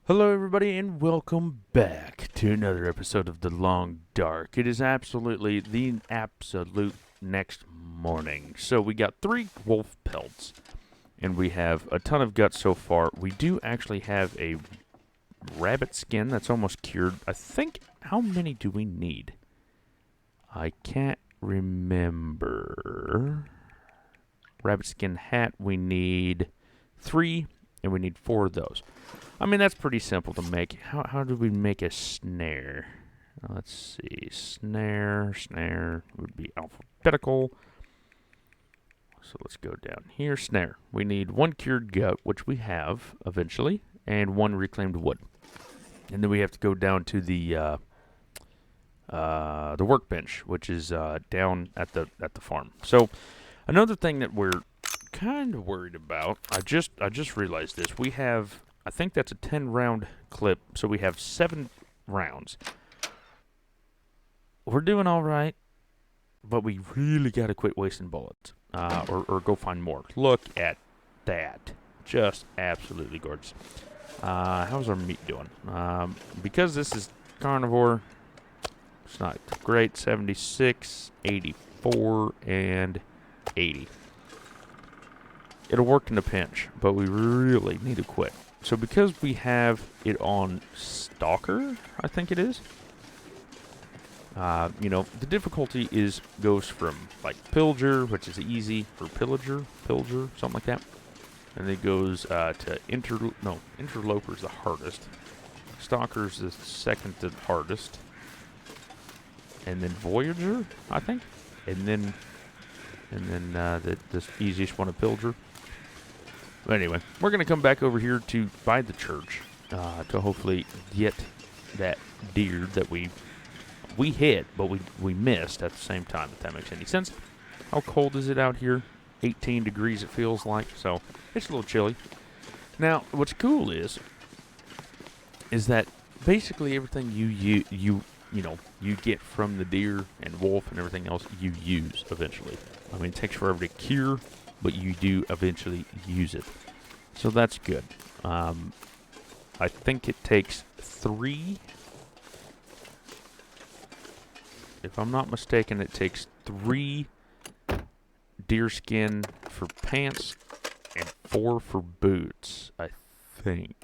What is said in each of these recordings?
Hello, everybody, and welcome back to another episode of The Long Dark. It is absolutely the absolute next morning. So we got 3 wolf pelts, and we have a ton of guts so far. We do actually have a rabbit skin that's almost cured. I think, how many do we need? I can't remember. Rabbit skin hat, we need 3, and we need 4 of those. I mean, that's pretty simple to make. How do we make a snare? Let's see. Snare would be alphabetical. So let's go down here. Snare. We need 1 cured gut, which we have eventually, and 1 reclaimed wood. And then we have to go down to the workbench, which is down at the farm. So another thing that we're kind of worried about, I just realized this. We have, I think that's a 10-round clip, so we have 7 rounds. We're doing all right, but we really got to quit wasting bullets, or go find more. Look at that. Just absolutely gorgeous. How's our meat doing? Because this is carnivore, it's not great. 76, 84, and 80. It'll work in a pinch, but we really need to quit. So because we have it on Stalker, I think it is, the difficulty goes from like Pillager, which is easy, or Pillager, something like that. And it goes to Interloper's the hardest. Stalker's the second to the hardest. And then Voyager, I think. And then the easiest one of Pillager. But anyway, we're going to come back over here by the church to hopefully get that deer that we hit, but we missed at the same time, if that makes any sense. How cold is it out here? 18 degrees it feels like, so it's a little chilly. Now, what's cool is that basically everything you get from the deer and wolf and everything else, you use eventually. I mean, it takes forever to cure, but you do eventually use it. So that's good. I think it takes 3. If I'm not mistaken, it takes 3 deer skin for pants and 4 for boots, I think.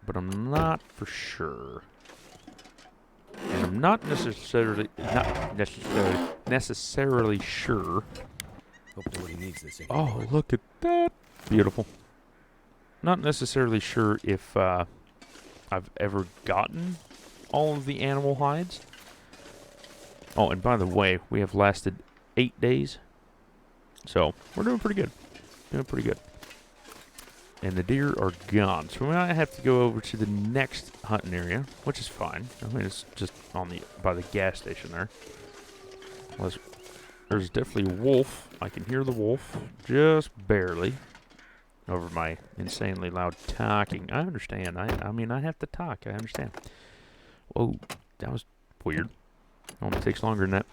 But I'm not for sure. And I'm not necessarily sure. Hopefully he needs this. Oh, look at that. Beautiful. Not necessarily sure if I've ever gotten all of the animal hides. Oh, and by the way, we have lasted 8 days. So, we're doing pretty good. And the deer are gone. So we might have to go over to the next hunting area, which is fine. I mean, it's just by the gas station there. There's definitely a wolf. I can hear the wolf just barely over my insanely loud talking. I understand. I mean, I have to talk. I understand. Whoa, that was weird. Only takes longer than that.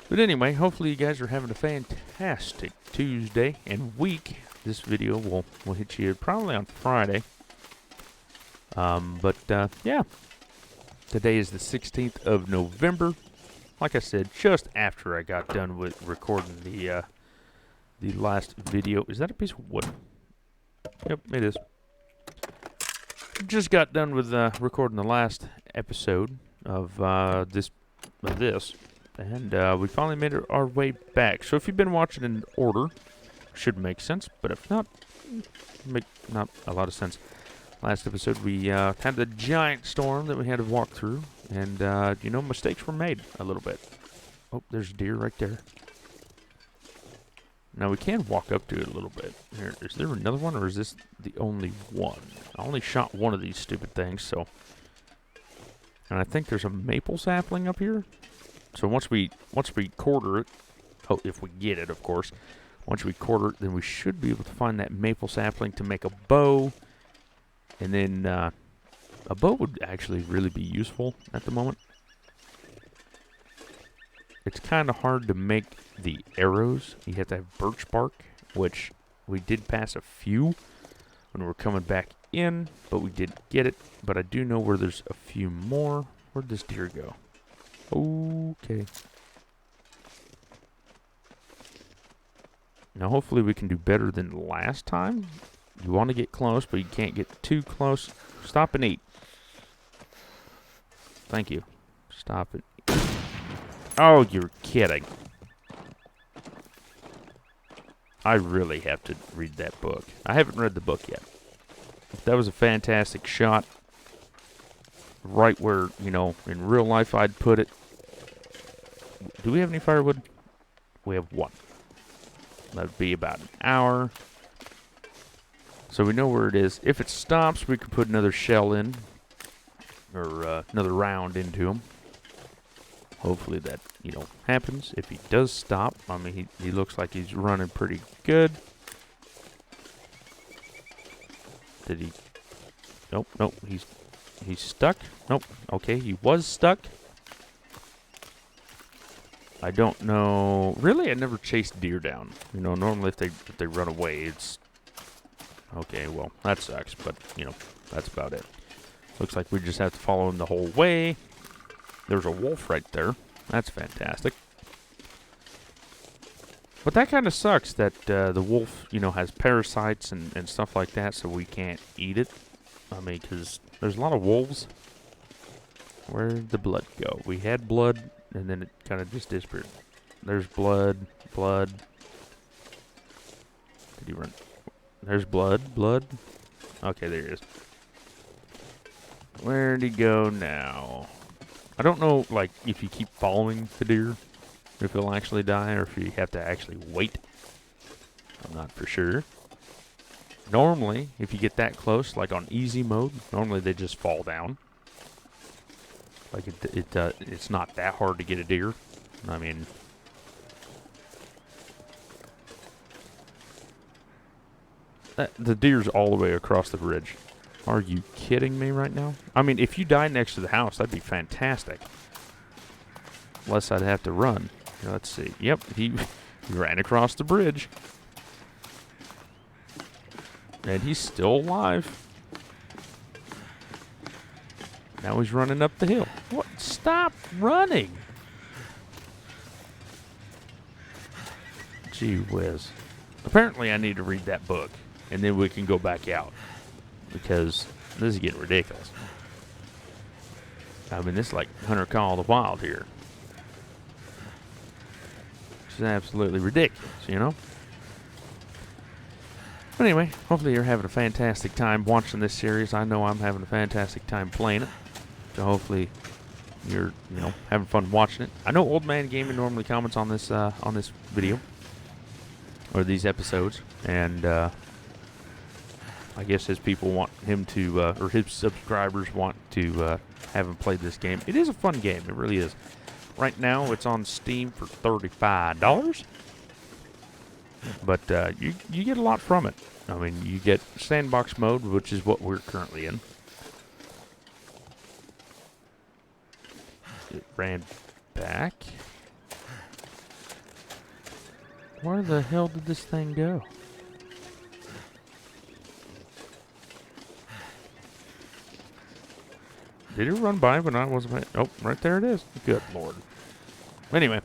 But anyway, hopefully you guys are having a fantastic Tuesday and week. This video will hit you probably on Friday. Yeah. Today is the 16th of November. Like I said, just after I got done with recording the last video. Is that a piece of wood? Yep, it is. Just got done with recording the last episode of this, and we finally made our way back. So if you've been watching in order, should make sense. But if not, make not a lot of sense. Last episode we had the giant storm that we had to walk through, and mistakes were made a little bit. Oh, there's a deer right there. Now we can walk up to it a little bit. Here, is there another one, or is this the only one? I only shot one of these stupid things, so. And I think there's a maple sapling up here. So once we quarter it, if we get it, of course. Once we quarter it, then we should be able to find that maple sapling to make a bow. And then a bow would actually really be useful at the moment. It's kind of hard to make the arrows. You have to have birch bark, which we did pass a few when we were coming back in, but we did get it. But I do know where there's a few more. Where'd this deer go? Okay. Now, hopefully we can do better than last time. You want to get close, but you can't get too close. Stop and eat. Thank you. Stop and eat. Oh, you're kidding. I really have to read that book. I haven't read the book yet. That was a fantastic shot. Right where, you know, in real life I'd put it. Do we have any firewood? We have one. That would be about an hour. So we know where it is. If it stops, we could put another shell in. Or another round into him. Hopefully that, you know, happens. If he does stop, I mean, he looks like he's running pretty good. Did he? Nope, nope. He's stuck. Nope. Okay, he was stuck. I don't know. Really, I never chased deer down. You know, normally if they run away, it's okay. Well, that sucks, but you know, that's about it. Looks like we just have to follow him the whole way. There's a wolf right there. That's fantastic. But that kind of sucks that the wolf, you know, has parasites and stuff like that, so we can't eat it. I mean, because there's a lot of wolves. Where'd the blood go? We had blood, and then it kind of just disappeared. There's blood. Did he run? There's blood. Okay, there he is. Where'd he go now? I don't know, like, if you keep following the deer, if he'll actually die, or if you have to actually wait. I'm not for sure. Normally, if you get that close, like on easy mode, normally they just fall down. Like, it's not that hard to get a deer. I mean, the deer's all the way across the bridge. Are you kidding me right now? I mean, if you died next to the house, that'd be fantastic. Unless I'd have to run. Let's see. Yep, he ran across the bridge. And he's still alive. Now he's running up the hill. What? Stop running! Gee whiz. Apparently I need to read that book. And then we can go back out. Because this is getting ridiculous. I mean, this is like Hunter Call of the Wild here. It's absolutely ridiculous, you know? But anyway, hopefully you're having a fantastic time watching this series. I know I'm having a fantastic time playing it. So hopefully you're, you know, having fun watching it. I know Old Man Gaming normally comments on this video. Or these episodes. And, I guess his people want him to, or his subscribers want to have him play this game. It is a fun game. It really is. Right now, it's on Steam for $35. But you get a lot from it. I mean, you get sandbox mode, which is what we're currently in. It ran back. Where the hell did this thing go? Did it run by when I wasn't? Oh, right there it is. Good Lord. Anyway,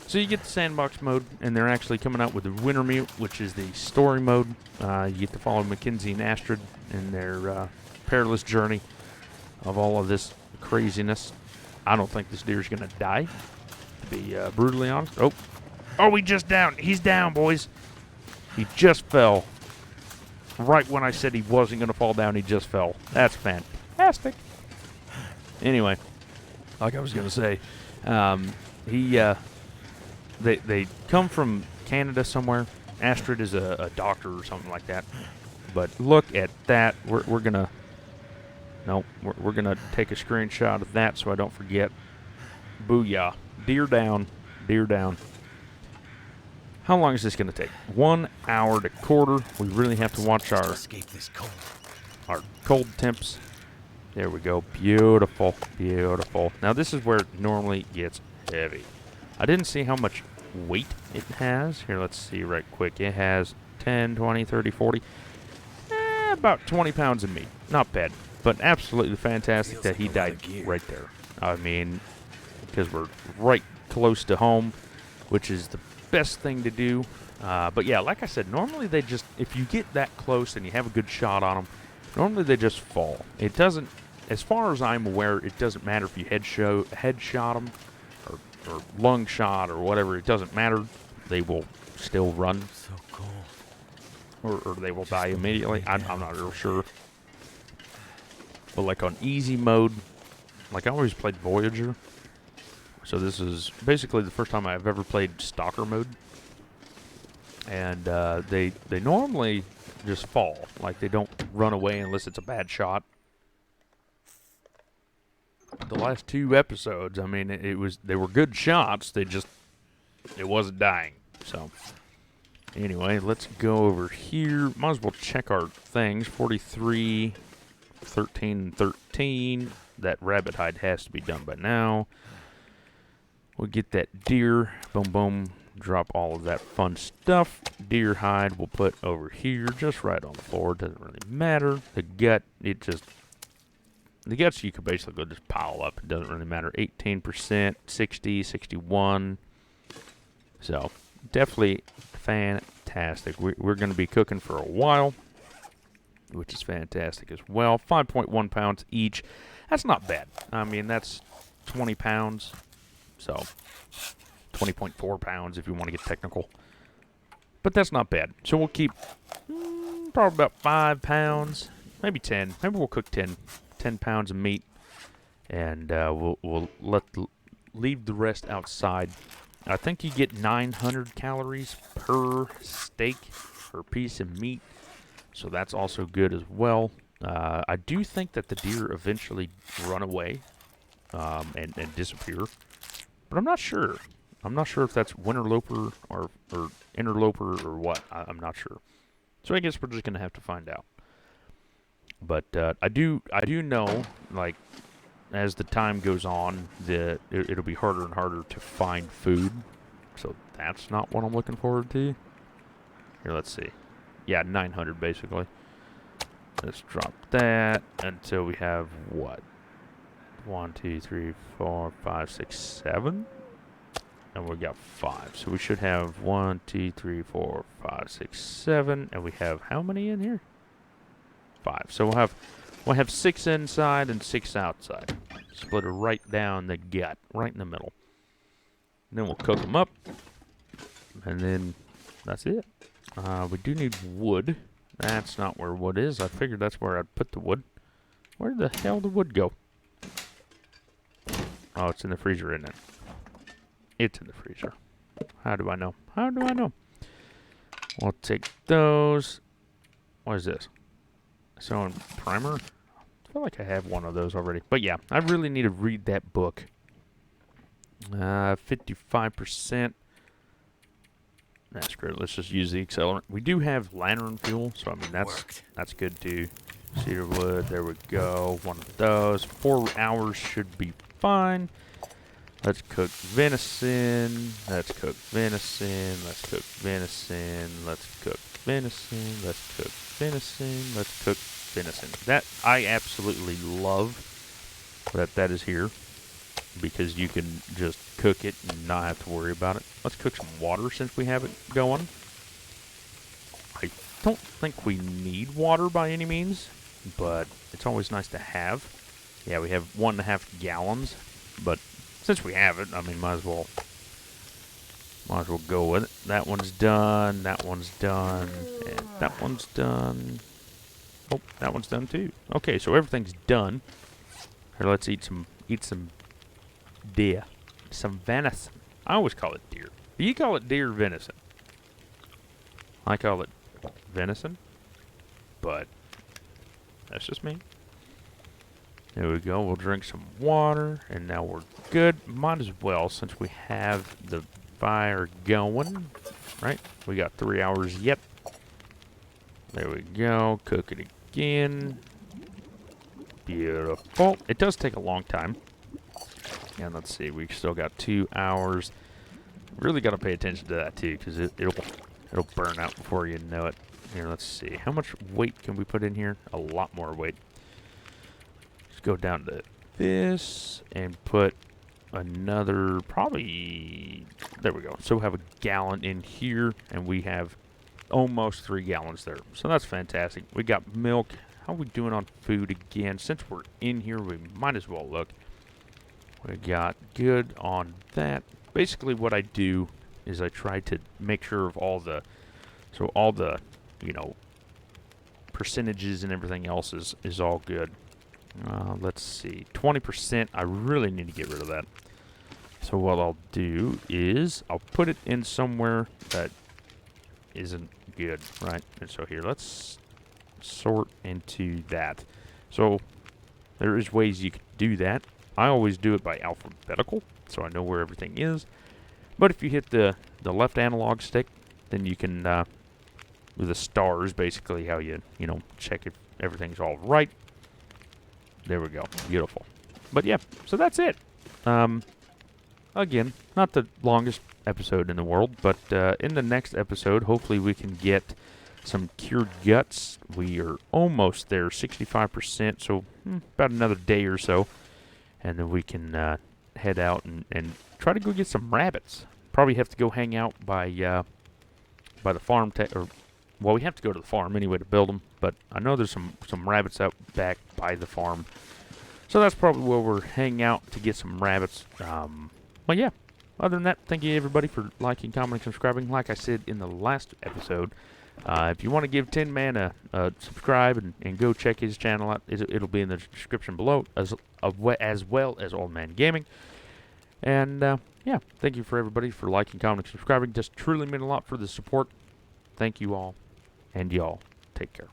so you get the sandbox mode, and they're actually coming out with the Wintermute, which is the story mode. You get to follow Mackenzie and Astrid in their perilous journey of all of this craziness. I don't think this deer's going to die, to be brutally honest. Oh, he just down. He's down, boys. He just fell. Right when I said he wasn't going to fall down, he just fell. That's fantastic. Anyway, like I was going to say, they come from Canada somewhere. Astrid is a doctor or something like that. But look at that. We're gonna take a screenshot of that so I don't forget. Booyah! Deer down. How long is this gonna take? 1 hour to quarter. We really have to watch our cold temps. There we go. Beautiful. Now this is where it normally gets heavy. I didn't see how much weight it has. Here, let's see right quick. It has 10, 20, 30, 40. about 20 pounds of meat. Not bad, but absolutely fantastic Feels that like he a lot died of gear. right there. I mean, because we're right close to home, which is the best thing to do. But yeah, like I said, normally they just, if you get that close and you have a good shot on them, normally they just fall. It doesn't, as far as I'm aware, it doesn't matter if you headshot them or lung shot or whatever. It doesn't matter. They will still run, So cold. or they will die go immediately. right I'm down. not real sure. But like on easy mode, like I always played Voyager. So this is basically the first time I've ever played Stalker mode. And they normally just fall. Like they don't run away unless it's a bad shot. The last 2 episodes, I mean, they were good shots. It wasn't dying. So anyway, let's go over here. Might as well check our things. 43, 13, 13. That rabbit hide has to be done by now. We'll get that deer. Boom, boom. Drop all of that fun stuff. Deer hide we'll put over here, just right on the floor. Doesn't really matter. The gut, the guts you could basically just pile up. It doesn't really matter. 18%, 60, 61. So, definitely fantastic. We're going to be cooking for a while, which is fantastic as well. 5.1 pounds each. That's not bad. I mean, that's 20 pounds. So, 20.4 pounds if you want to get technical. But that's not bad. So we'll keep probably about 5 pounds, maybe 10. Maybe we'll cook 10 pounds of meat, and we'll leave the rest outside. I think you get 900 calories per steak or piece of meat, so that's also good as well. I do think that the deer eventually run away and disappear, but I'm not sure. I'm not sure if that's winterloper or interloper or what. I'm not sure. So I guess we're just gonna have to find out. But I do know, like, as the time goes on, that it'll be harder and harder to find food. So that's not what I'm looking forward to. Here, let's see. Yeah, 900 basically. Let's drop that until we have what? 1, 2, 3, 4, 5, 6, 7. And we got 5. So we should have 1, 2, 3, 4, 5, 6, 7. And we have how many in here? 5. So we'll have 6 inside and 6 outside. Split it right down the gut, right in the middle. And then we'll cook them up. And then that's it. We do need wood. That's not where wood is. I figured that's where I'd put the wood. Where the hell did the wood go? Oh, it's in the freezer, isn't it? It's in the freezer. How do I know? How do I know? We'll take those. What is this? So in primer? I feel like I have one of those already. But yeah, I really need to read that book. 55%. That's great. Let's just use the accelerant. We do have lantern fuel, so I mean that's good too. Cedar wood, there we go. One of those. 4 hours should be fine. Let's cook venison. Let's cook venison. Let's cook venison. Let's cook venison. Let's cook venison. Let's cook venison. That I absolutely love that is here, because you can just cook it and not have to worry about it. Let's cook some water since we have it going. I don't think we need water by any means, but it's always nice to have. Yeah, we have 1.5 gallons, but since we have it, I mean, might as well go with it. That one's done. That one's done. And that one's done. Oh, that one's done too. Okay, so everything's done. Here, let's eat some deer. Some venison. I always call it deer. Do you call it deer or venison? I call it venison, but that's just me. There we go. We'll drink some water, and now we're good. Might as well, since we have the fire going, right? We got 3 hours yet. There we go. Cook it again. Beautiful. It does take a long time. And let's see, we still got 2 hours. Really got to pay attention to that too, because it'll burn out before you know it. Here, let's see. How much weight can we put in here? A lot more weight. Let's go down to this and put another, probably, there we go. So we have a gallon in here, and we have almost 3 gallons there. So that's fantastic. We got milk. How are we doing on food again? Since we're in here, we might as well look. We got good on that. Basically what I do is I try to make sure of all the, you know, percentages and everything else is all good. Let's see, 20%, I really need to get rid of that. So what I'll do is I'll put it in somewhere that isn't good, right? And so here, let's sort into that. So there is ways you can do that. I always do it by alphabetical, so I know where everything is. But if you hit the left analog stick, then you can, with the stars, basically how you know, check if everything's all right. There we go. Beautiful. But yeah, so that's it. Again, not the longest episode in the world, but in the next episode, hopefully we can get some cured guts. We are almost there, 65%, so about another day or so. And then we can head out and try to go get some rabbits. Probably have to go hang out by the farm, well, we have to go to the farm anyway to build them, but I know there's some rabbits out back by the farm. So that's probably where we're hanging out to get some rabbits. But yeah, other than that, thank you everybody for liking, commenting, subscribing. Like I said in the last episode, if you want to give Tin Man a subscribe and go check his channel out, it'll be in the description below, as well as Old Man Gaming. And yeah, thank you for everybody for liking, commenting, subscribing. Just truly mean a lot for the support. Thank you all. And y'all, take care.